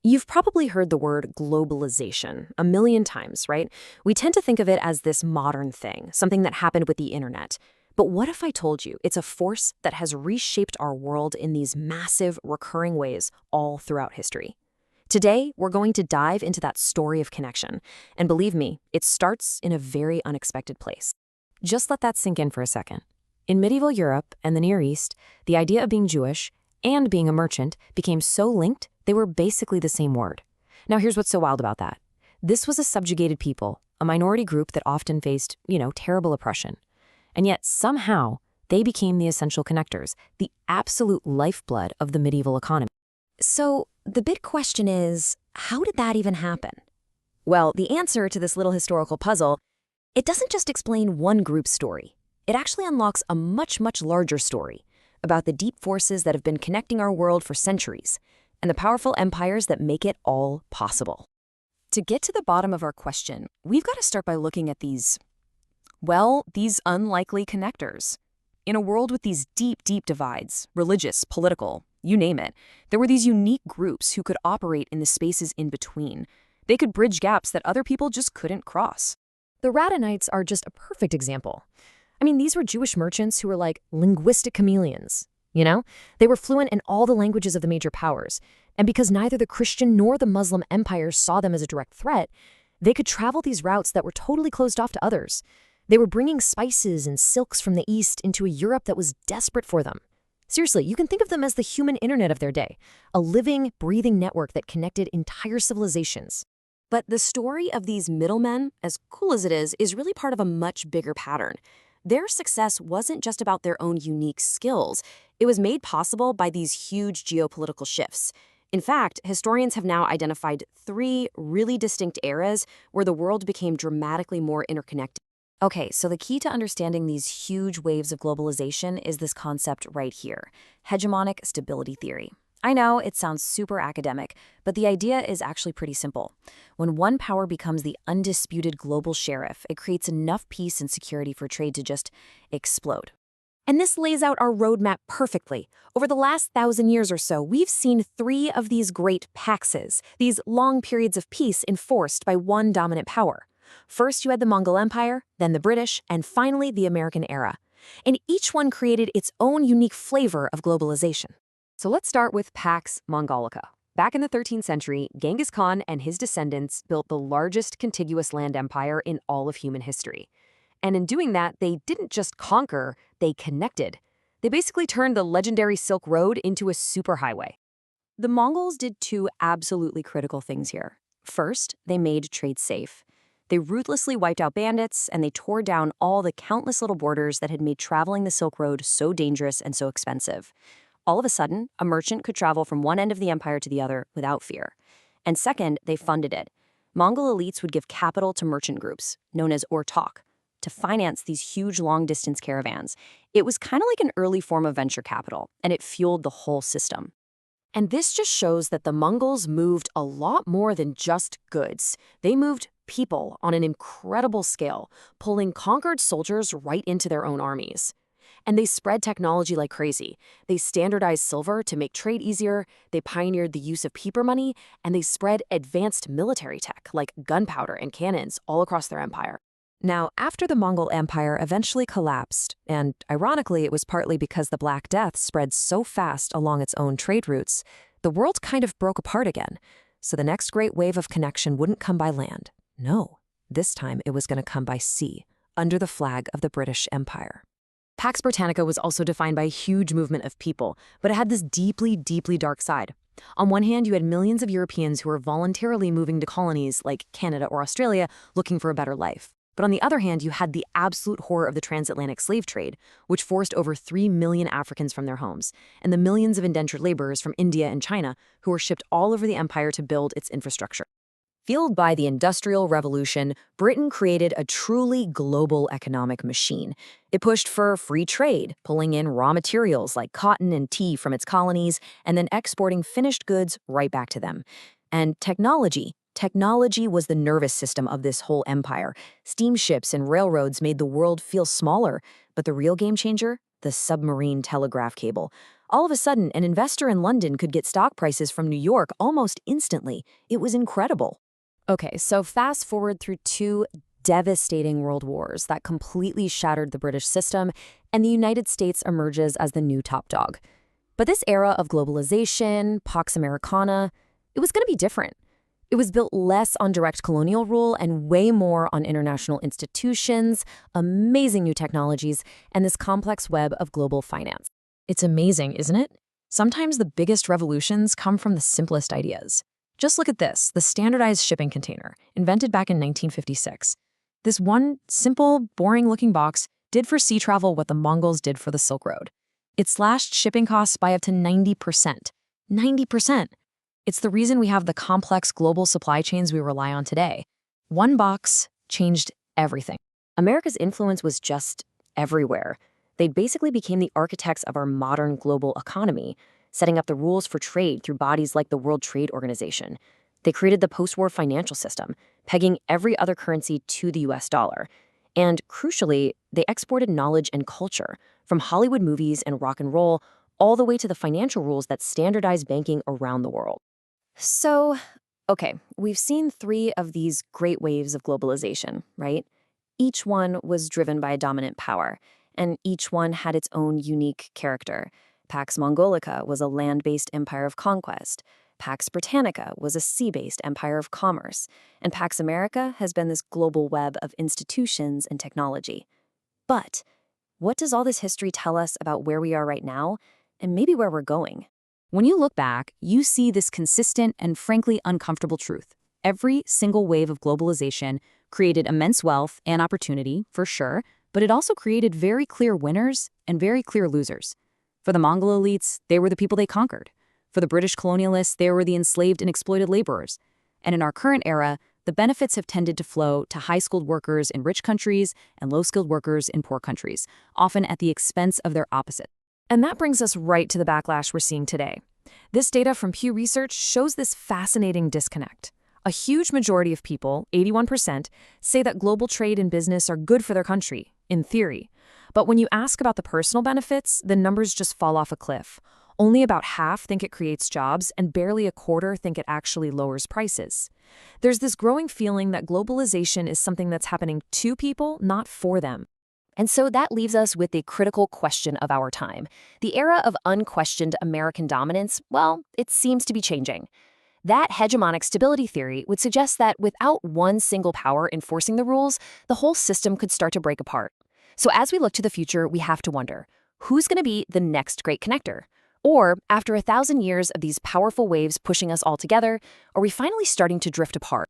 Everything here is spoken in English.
You've probably heard the word globalization a million times, right? We tend to think of it as this modern thing, something that happened with the internet. But what if I told you it's a force that has reshaped our world in these massive, recurring ways all throughout history? Today, we're going to dive into that story of connection. And believe me, it starts in a very unexpected place. Just let that sink in for a second. In medieval Europe and the Near East, the idea of being Jewish and being a merchant became so linked they were basically the same word. Now here's what's so wild about that. This was a subjugated people, a minority group that often faced, terrible oppression. And yet somehow they became the essential connectors, the absolute lifeblood of the medieval economy. So the big question is, how did that even happen? Well, the answer to this little historical puzzle, it doesn't just explain one group's story. It actually unlocks a much, much larger story about the deep forces that have been connecting our world for centuries and the powerful empires that make it all possible. To get to the bottom of our question, we've got to start by looking at these unlikely connectors. In a world with these deep, deep divides, religious, political, you name it, there were these unique groups who could operate in the spaces in between. They could bridge gaps that other people just couldn't cross. The Radhanites are just a perfect example. I mean, these were Jewish merchants who were like linguistic chameleons. They were fluent in all the languages of the major powers. And because neither the Christian nor the Muslim empires saw them as a direct threat, they could travel these routes that were totally closed off to others. They were bringing spices and silks from the East into a Europe that was desperate for them. Seriously, you can think of them as the human internet of their day, a living, breathing network that connected entire civilizations. But the story of these middlemen, as cool as it is really part of a much bigger pattern. Their success wasn't just about their own unique skills. It was made possible by these huge geopolitical shifts. In fact, historians have now identified 3 really distinct eras where the world became dramatically more interconnected. Okay, so the key to understanding these huge waves of globalization is this concept right here, hegemonic stability theory. I know it sounds super academic, but the idea is actually pretty simple. When one power becomes the undisputed global sheriff, it creates enough peace and security for trade to just explode. And this lays out our roadmap perfectly. Over the last 1,000 years or so, we've seen 3 of these great paxes, these long periods of peace enforced by one dominant power. First, you had the Mongol Empire, then the British, and finally the American era. And each one created its own unique flavor of globalization. So let's start with Pax Mongolica. Back in the 13th century, Genghis Khan and his descendants built the largest contiguous land empire in all of human history. And in doing that, they didn't just conquer, they connected. They basically turned the legendary Silk Road into a superhighway. The Mongols did 2 absolutely critical things here. First, they made trade safe. They ruthlessly wiped out bandits, and they tore down all the countless little borders that had made traveling the Silk Road so dangerous and so expensive. All of a sudden, a merchant could travel from one end of the empire to the other without fear. And second, they funded it. Mongol elites would give capital to merchant groups, known as ortok, to finance these huge long-distance caravans. It was kind of like an early form of venture capital, and it fueled the whole system. And this just shows that the Mongols moved a lot more than just goods. They moved people on an incredible scale, pulling conquered soldiers right into their own armies. And they spread technology like crazy. They standardized silver to make trade easier, they pioneered the use of paper money, and they spread advanced military tech like gunpowder and cannons all across their empire. Now, after the Mongol Empire eventually collapsed, and ironically it was partly because the Black Death spread so fast along its own trade routes, the world kind of broke apart again. So the next great wave of connection wouldn't come by land. No, this time it was going to come by sea, under the flag of the British Empire. Pax Britannica was also defined by a huge movement of people, but it had this deeply, deeply dark side. On one hand, you had millions of Europeans who were voluntarily moving to colonies like Canada or Australia looking for a better life. But on the other hand, you had the absolute horror of the transatlantic slave trade, which forced over 3 million Africans from their homes, and the millions of indentured laborers from India and China who were shipped all over the empire to build its infrastructure. Fueled by the Industrial Revolution, Britain created a truly global economic machine. It pushed for free trade, pulling in raw materials like cotton and tea from its colonies, and then exporting finished goods right back to them. And technology. Technology was the nervous system of this whole empire. Steamships and railroads made the world feel smaller, but the real game changer? The submarine telegraph cable. All of a sudden, an investor in London could get stock prices from New York almost instantly. It was incredible. Okay, so fast forward through two devastating world wars that completely shattered the British system, and the United States emerges as the new top dog. But this era of globalization, Pax Americana, it was going to be different. It was built less on direct colonial rule and way more on international institutions, amazing new technologies, and this complex web of global finance. It's amazing, isn't it? Sometimes the biggest revolutions come from the simplest ideas. Just look at this, the standardized shipping container, invented back in 1956. This one simple, boring-looking box did for sea travel what the Mongols did for the Silk Road. It slashed shipping costs by up to 90%. 90%! It's the reason we have the complex global supply chains we rely on today. One box changed everything. America's influence was just everywhere. They basically became the architects of our modern global economy, setting up the rules for trade through bodies like the World Trade Organization. They created the post-war financial system, pegging every other currency to the US dollar. And crucially, they exported knowledge and culture, from Hollywood movies and rock and roll, all the way to the financial rules that standardize banking around the world. So, okay, we've seen three of these great waves of globalization, right? Each one was driven by a dominant power, and each one had its own unique character. Pax Mongolica was a land-based empire of conquest. Pax Britannica was a sea-based empire of commerce. And Pax America has been this global web of institutions and technology. But what does all this history tell us about where we are right now, and maybe where we're going? When you look back, you see this consistent and frankly uncomfortable truth. Every single wave of globalization created immense wealth and opportunity, for sure, but it also created very clear winners and very clear losers. For the Mongol elites, they were the people they conquered. For the British colonialists, they were the enslaved and exploited laborers. And in our current era, the benefits have tended to flow to high-skilled workers in rich countries and low-skilled workers in poor countries, often at the expense of their opposite. And that brings us right to the backlash we're seeing today. This data from Pew Research shows this fascinating disconnect. A huge majority of people, 81%, say that global trade and business are good for their country, in theory. But when you ask about the personal benefits, the numbers just fall off a cliff. Only about half think it creates jobs, and barely a quarter think it actually lowers prices. There's this growing feeling that globalization is something that's happening to people, not for them. And so that leaves us with the critical question of our time. The era of unquestioned American dominance, well, it seems to be changing. That hegemonic stability theory would suggest that without one single power enforcing the rules, the whole system could start to break apart. So as we look to the future, we have to wonder, who's going to be the next great connector? Or, after 1,000 years of these powerful waves pushing us all together, are we finally starting to drift apart?